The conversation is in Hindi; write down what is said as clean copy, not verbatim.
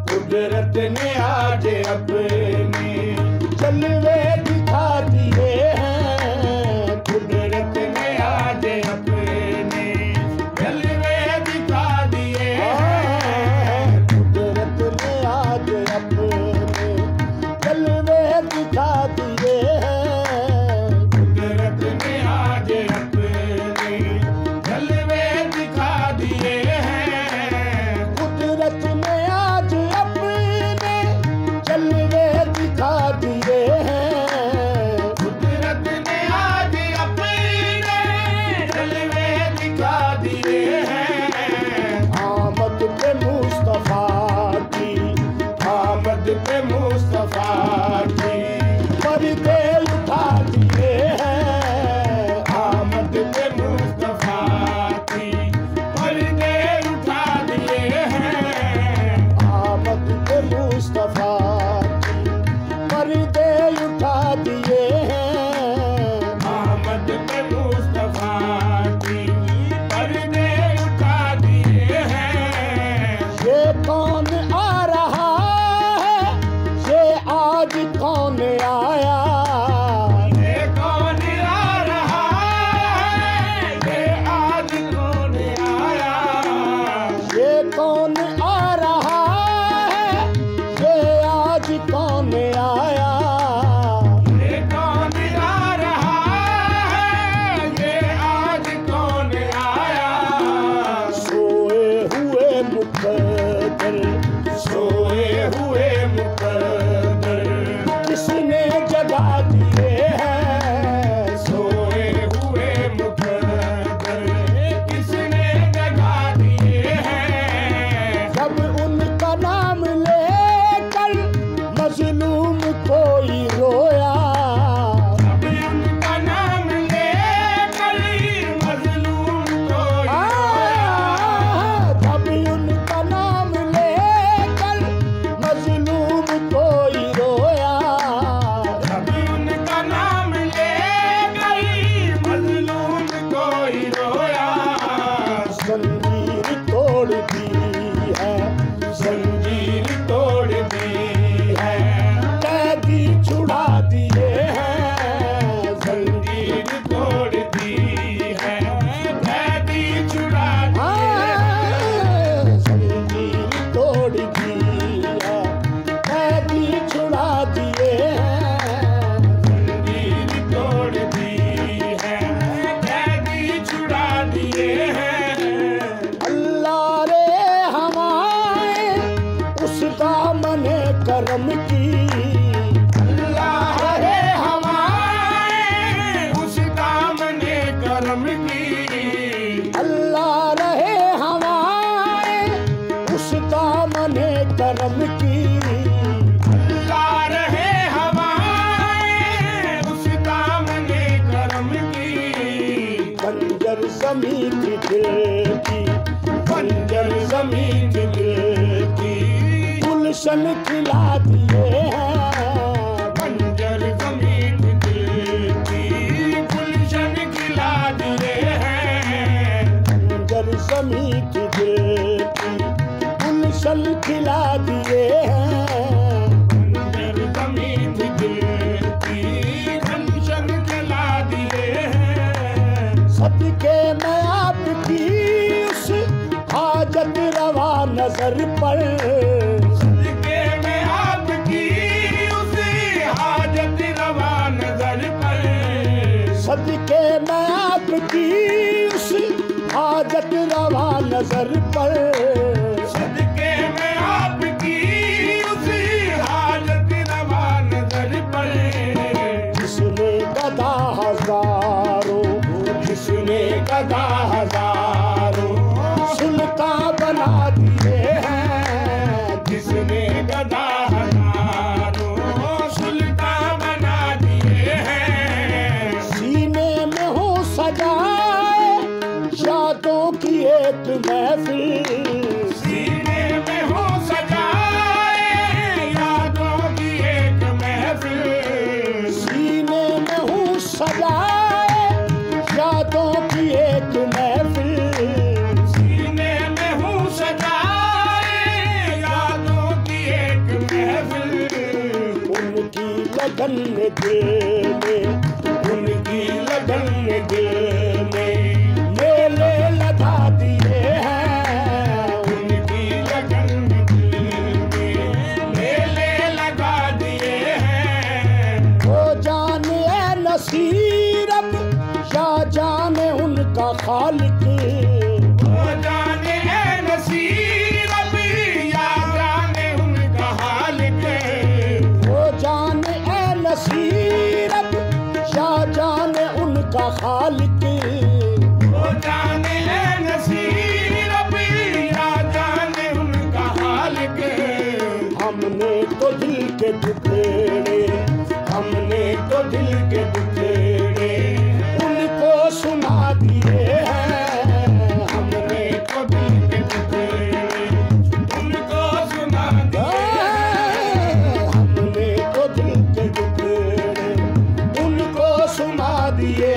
कुदरत ने आज अपने जलवे दिखा दिए हैं। कुदरत ने आज अपने जलवे दिखा दिए हैं। कुदरत ने आज अपने जलवे दिखा दिए हैं। कुदरत ने आज अपने जलवे दिखा दिए हैं। कुदरत ने आज अपने जलवे दिखा दिए हैं। कुदरत ने आज अपने जलवे दिखा दिए हैं। आमद पे मुस्तफा की, आमद पे मुस्तफा की पर्दे उठा दिए हैं। आमद पे मुस्तफा की पर्दे उठा दिए हैं। आमद पे मुस्तफा की पर्दे उठा दिए हैं। आमद पे मुस्तफा की पर्दे उठा दिए हैं। ये कौन आ रहा है, ये आज कौन आया। ये कौन आ रहा है, ये आज कौन आया। ये कौन आ रहा है, ये आज कौन आया। ये कौन आ रहा है, ये आज कौन आया। सोए हुए मुकद्दर, सोए हुए मुकद्दर किसने जगा दिए हैं। सोए हुए मुकद्दर किसने जगा दिए हैं। जब उनका नाम लेकर मजलूम कोई रोया। जब उनका नाम लेकर मजलूम कोई रोया। जब उनका नाम लेकर मजलूम कोई रोया। जब उनका नाम लेकर मजलूम कोई रोया। जंजीर तोड़ दी है, जंजीर तोड़ दी है। कैदी छुड़ा दिए हैं। जंजीर तोड़ दी है, कैदी छुड़ा दिए हैं। जंजीर तोड़ दी है, कैदी छुड़ा दिए हैं। जंजीर तोड़ दी है, कैदी छुड़ा दिए हैं। अल्लाह रे हमारे उस दामने करम की। अल्लाह रे हमारे उस दामने करम की। अल्लाह रहे हमारे उस दामने करम की। अल्लाह रहे हमारे उस दामने करम की। बंजर ज़मीं थी दिल की, बंजर ज़मीं थी दिल की गुलशन खिला दिए हैं। बंजर ज़मीं थी दिल की गुलशन खिला दिए हैं। बंजर ज़मीं थी दिल की गुलशन खिला दिए हैं। बंजर ज़मीं थी दिल की गुलशन खिला दिए हैं। सदके में आपकी उस हाजत रवा नजर पर। सदके में आपकी उस हाजत रवा नजर पर। सदके मैं आपकी उस हाजत रवा नजर पर, सदके में आपकी उस हाजत रवा नजर पर, जिसने गदा हजारों, जिसने गदा हजारों सुल्तान बना दिए हैं, जिसने गदा हजारों सुल्तान बना दिए हैं। सीने में हो सजाए यादों की एक महफिल, सीने में हो सजाए यादों की एक महफिल, सीने में हो सजाए यादों की एक महफिल, सीने में हो सजाए यादों की एक महफिल। उनकी लगन ने दिल में, उनकी लगन ने दिल में मेले लगा दिए हैं, उनकी लगन ने दिल में मेले लगा दिए हैं। वो जाने ऐ नसीरत या जाने उनका खालिक, वो जाने ऐ नसीरत या जाने उनका हालिक, वो जाने ऐ नसीरत या जाने उनका खालिक। वो जाने ऐ नसीरत या जाने उनका हालिक। हमने तो दिल के टुकड़े, हमने तो दिल के टुकड़े उनको सुना दिए हैं, हमने तो दिल के टुकड़े उनको सुना दिए हैं। हमने तो दिल के टुकड़े उनको सुना दिए